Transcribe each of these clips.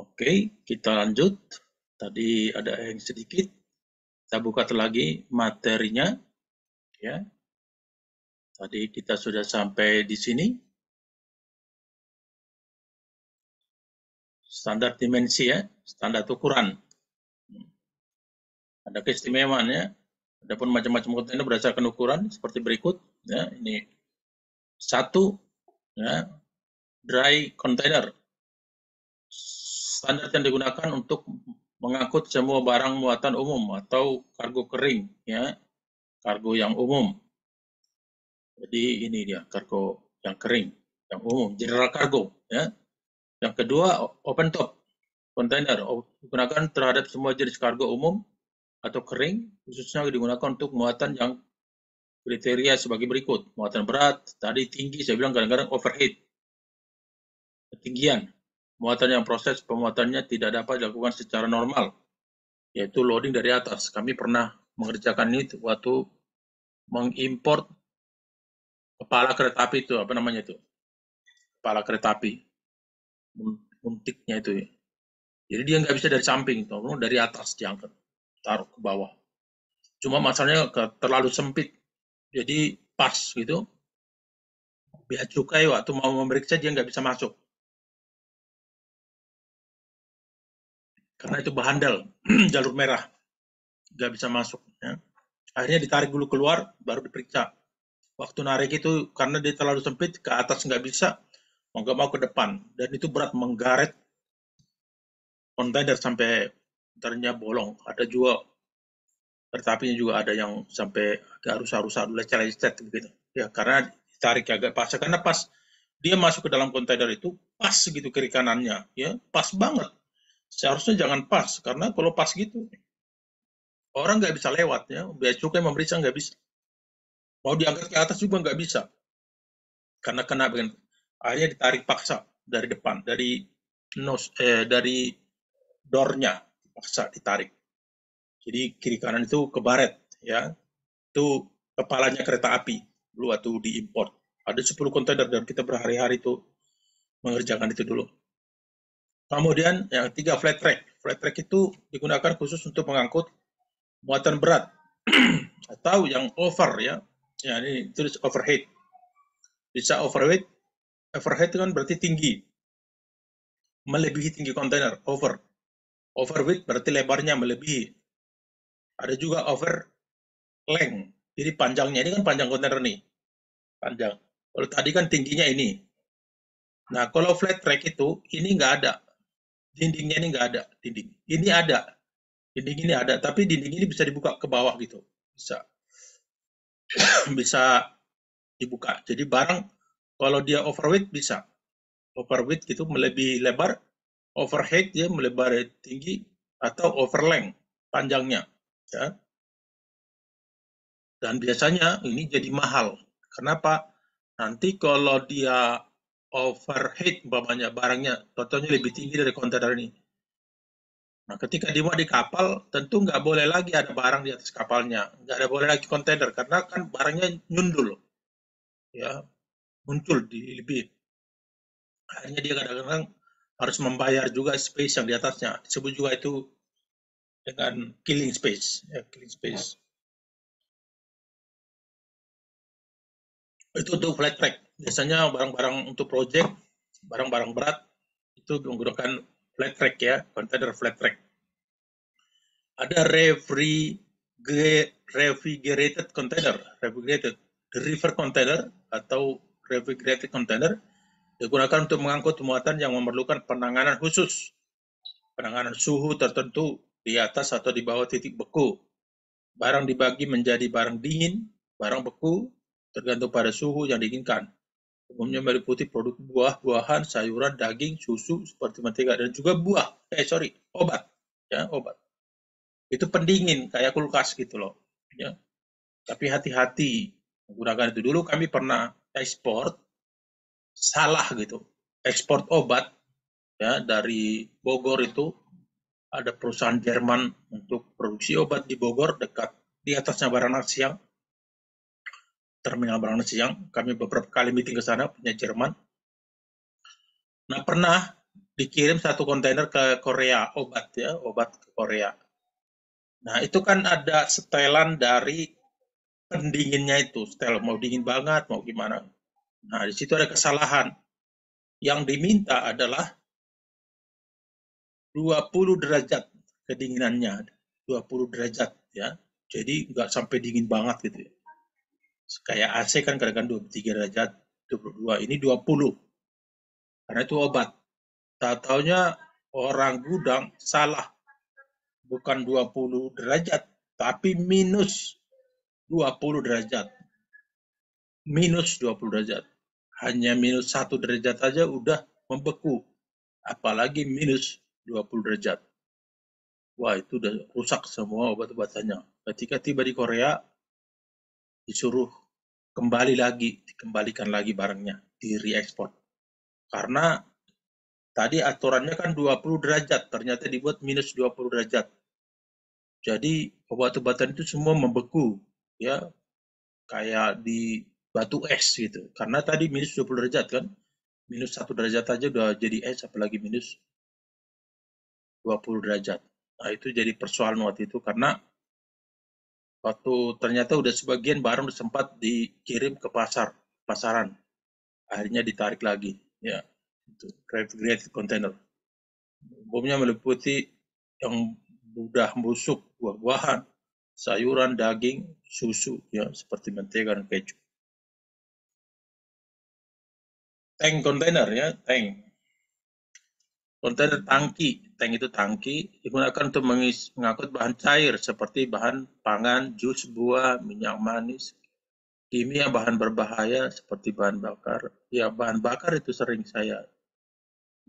Oke, kita lanjut. Tadi ada yang sedikit. Kita buka lagi materinya. Ya, tadi kita sudah sampai di sini. Standar dimensi ya, standar ukuran. Ada keistimewaannya. Adapun macam-macam kontainer berdasarkan ukuran seperti berikut. Ya, ini satu, ya, dry container. Standar yang digunakan untuk mengangkut semua barang muatan umum atau kargo kering, ya, kargo yang umum. Jadi ini dia kargo yang kering, yang umum, general cargo, ya. Yang kedua, open top container digunakan terhadap semua jenis kargo umum atau kering, khususnya digunakan untuk muatan yang kriteria sebagai berikut. Muatan berat, tadi tinggi, saya bilang kadang-kadang overhead, ketinggian. Muatan yang proses pemuatannya tidak dapat dilakukan secara normal, yaitu loading dari atas. Kami pernah mengerjakan ini waktu mengimport kepala kereta api itu, apa namanya itu? Kepala kereta api, muntiknya itu ya. Jadi dia nggak bisa dari samping, dari atas diangkat, taruh ke bawah. Cuma masalahnya terlalu sempit, jadi pas gitu. Bea cukai waktu mau memeriksa dia nggak bisa masuk. Karena itu bahandal, jalur merah, nggak bisa masuk. Ya. Akhirnya ditarik dulu keluar, baru diperiksa. Waktu narik itu karena dia terlalu sempit, ke atas nggak bisa, mau nggak mau ke depan. Dan itu berat, menggaret kontainer sampai ternyata bolong. Ada juga kereta apinya juga ada yang sampai harus lecet begitu. Ya karena ditarik agak pas, karena pas dia masuk ke dalam kontainer itu pas gitu kiri kanannya, ya pas banget. Seharusnya jangan pas, karena kalau pas gitu orang nggak bisa lewat ya, bea cukai memeriksa nggak bisa. Mau diangkat ke atas juga nggak bisa, karena kena bagian. Akhirnya ditarik paksa dari depan, dari door-nya paksa ditarik. Jadi kiri kanan itu kebaret ya. Itu kepalanya kereta api dulu waktu diimpor. Ada 10 kontainer dan kita berhari-hari itu mengerjakan itu dulu. Kemudian yang tiga flat track. Flat track itu digunakan khusus untuk mengangkut muatan berat atau yang over ya. Ya ini tulis overhead. Bisa overhead. Overhead itu kan berarti tinggi. Melebihi tinggi kontainer, over. Overweight berarti lebarnya melebihi. Ada juga over length. Jadi panjangnya ini kan panjang kontainer nih. Panjang. Kalau tadi kan tingginya ini. Nah, kalau flat track itu ini nggak ada. Dindingnya ini nggak ada. Dinding. Ini ada. Dinding ini ada, tapi dinding ini bisa dibuka ke bawah gitu. Bisa. Bisa dibuka. Jadi barang kalau dia overweight bisa. Overweight gitu melebihi lebar. Overhead dia melebar tinggi atau overlength panjangnya. Ya. Dan biasanya ini jadi mahal. Kenapa? Nanti kalau dia overhead umpamanya barangnya totalnya lebih tinggi dari kontainer ini. Nah, ketika dimuat di kapal, tentu nggak boleh lagi ada barang di atas kapalnya. Nggak ada boleh lagi kontainer, karena kan barangnya nyundul. Ya, muncul di lebih. Akhirnya dia kadang-kadang harus membayar juga space yang di atasnya. Disebut juga itu dengan killing space. Ya, killing space. Itu untuk flat track. Biasanya barang-barang untuk project, barang-barang berat, itu menggunakan flat track ya, container flat track. Ada refrigerated container, refrigerated river container atau refrigerated container digunakan untuk mengangkut muatan yang memerlukan penanganan khusus, penanganan suhu tertentu di atas atau di bawah titik beku. Barang dibagi menjadi barang dingin, barang beku, tergantung pada suhu yang diinginkan. Umumnya meliputi produk buah-buahan, sayuran, daging, susu seperti mentega dan juga obat. Ya, obat. Itu pendingin kayak kulkas gitu loh. Ya. Tapi hati-hati menggunakan itu. Dulu kami pernah ekspor salah gitu. Ekspor obat ya dari Bogor itu ada perusahaan Jerman untuk produksi obat di Bogor dekat di atasnya Baranang Siang. Terminal Baranang Siang. Kami beberapa kali meeting ke sana punya Jerman. Nah, pernah dikirim satu kontainer ke Korea, obat ya, obat ke Korea. Nah, itu kan ada setelan dari pendinginnya itu, setel mau dingin banget, mau gimana. Nah, di situ ada kesalahan. Yang diminta adalah 20 derajat kedinginannya, 20 derajat ya. Jadi nggak sampai dingin banget gitu ya. Kayak AC kan kadang-kadang 23 derajat, 22, ini 20. Karena itu obat. Tak taunya orang gudang salah. Bukan 20 derajat, tapi minus 20 derajat. Minus 20 derajat. Hanya minus 1 derajat saja udah membeku. Apalagi minus 20 derajat. Wah, itu udah rusak semua obat-obatannya. Ketika tiba di Korea, disuruh dikembalikan lagi barangnya, di re-export. Karena tadi aturannya kan 20 derajat, ternyata dibuat minus 20 derajat. Jadi obat-obatan itu semua membeku, ya, kayak di batu es gitu. Karena tadi minus 20 derajat kan, minus 1 derajat aja udah jadi es, apalagi minus 20 derajat. Nah, itu jadi persoalan waktu itu karena waktu ternyata udah sebagian barang udah sempat dikirim ke pasaran. Akhirnya ditarik lagi, ya. Itu refrigerated container. Umumnya meliputi yang mudah busuk, buah-buahan, sayuran, daging, susu, ya, seperti mentega dan keju. Tank kontainer, ya, tank. Kontainer tangki, tank itu tangki digunakan untuk mengangkut bahan cair seperti bahan pangan, jus buah, minyak manis, kimia, bahan berbahaya seperti bahan bakar. Ya, bahan bakar itu sering saya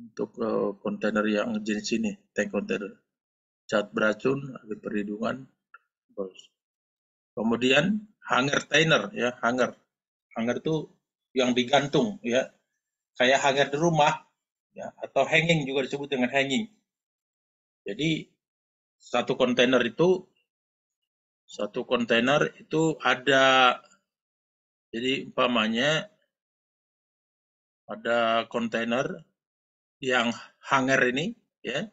untuk kontainer yang jenis ini, tank kontainer. Zat beracun, agen perlindungan. Kemudian hanger tainer, ya, hanger. Hanger itu yang digantung, ya, kayak hanger di rumah, ya, atau hanging juga disebut dengan hanging. Jadi satu kontainer itu ada, jadi umpamanya ada kontainer yang hanger ini, ya.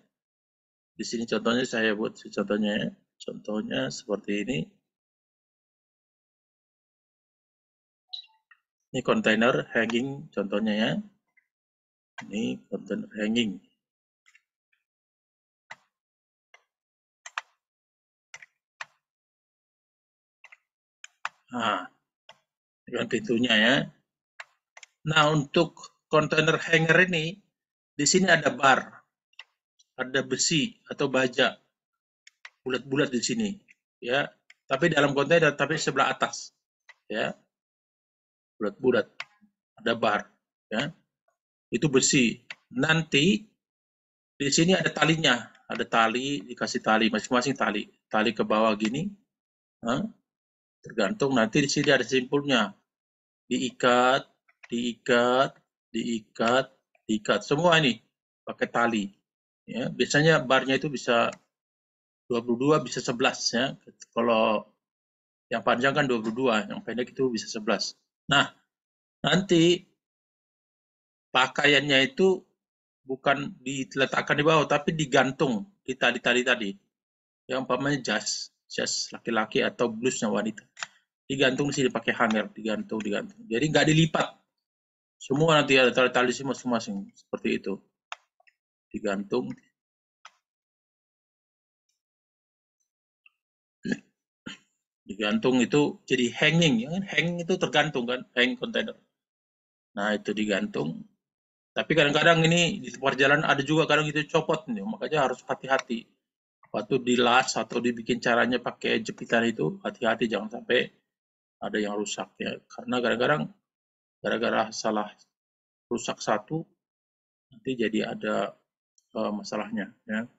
Di sini contohnya saya buat contohnya, ya. Contohnya seperti ini. Ini kontainer hanging contohnya, ya. Ini kontainer hanging. Nah, dengan pintunya, ya. Nah, untuk kontainer hanger ini, di sini ada bar, ada besi atau baja, bulat-bulat di sini, ya. Tapi dalam kontainer, tapi sebelah atas, ya, bulat-bulat, ada bar, ya. Itu besi. Nanti di sini ada talinya, ada tali, dikasih tali masing-masing tali ke bawah gini, tergantung. Nanti di sini ada simpulnya, diikat, diikat, semua ini pakai tali. Ya, biasanya barnya itu bisa 22, bisa 11, ya. Kalau yang panjang kan 22, yang pendek itu bisa 11. Nah, nanti pakaiannya itu bukan diletakkan di bawah, tapi digantung di tali-tali tadi. Yang umpamanya jas laki-laki atau blusnya wanita. Digantung di sini pakai hanger, digantung. Jadi nggak dilipat. Semua nanti ada tali-tali semua masing-masing seperti itu. Digantung. Digantung itu jadi hanging, ya kan? Hanging itu tergantung kan, hang container. Nah, itu digantung. Tapi kadang-kadang ini di perjalanan ada juga kadang itu copot nih, makanya harus hati-hati. Waktu dilas atau dibikin caranya pakai jepitan itu, hati-hati jangan sampai ada yang rusak, ya. Karena kadang-kadang gara-gara salah rusak satu, nanti jadi ada masalahnya, ya.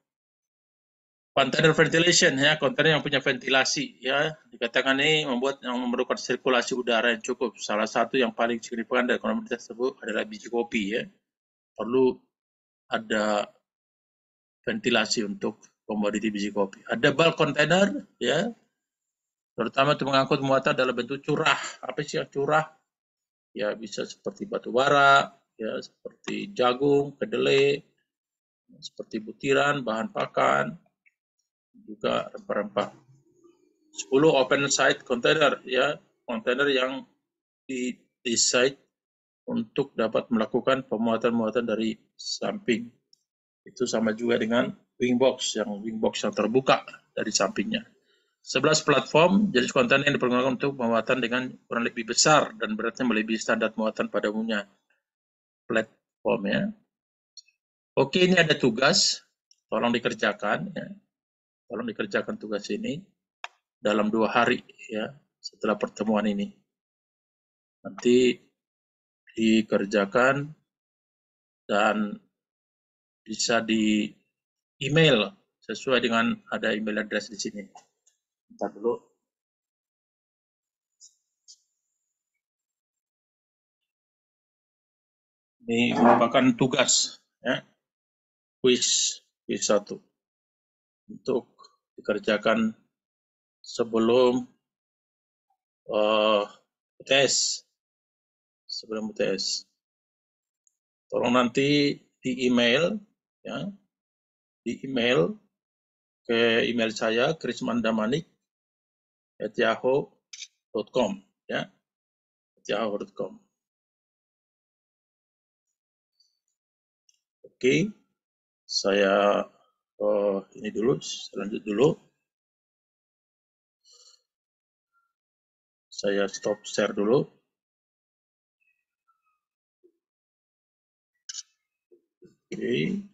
Container ventilation, ya, kontainer yang punya ventilasi, ya, dikatakan ini yang memerlukan sirkulasi udara yang cukup. Salah satu yang paling signifikan dari komoditas tersebut adalah biji kopi, ya. Perlu ada ventilasi untuk komoditi biji kopi. Ada bulk container, ya, terutama untuk mengangkut muatan dalam bentuk curah. Apa sih yang curah? Ya, bisa seperti batu bara, ya, seperti jagung, kedelai, seperti butiran, bahan pakan, juga rempah-rempah. 10 open site container, ya, kontainer yang didesain untuk dapat melakukan pemuatan-muatan dari samping. Itu sama juga dengan wingbox yang terbuka dari sampingnya. 11 platform jenis kontainer yang dipergunakan untuk pemuatan dengan kurang lebih besar dan beratnya melebihi standar muatan pada umumnya. Platformnya. Oke, ini ada tugas, tolong dikerjakan, ya. Tolong dikerjakan tugas ini dalam 2 hari, ya, setelah pertemuan ini. Nanti dikerjakan dan bisa di email sesuai dengan ada email address di sini. Bentar dulu. Ini merupakan tugas, ya, quiz 1 untuk dikerjakan sebelum UTS. Sebelum UTS. Tolong nanti di email, ya, di email ke email saya krismandamanik@yahoo.com, ya, yahoo.com. Oke, saya ini dulu, lanjut dulu. Saya stop share dulu. Oke.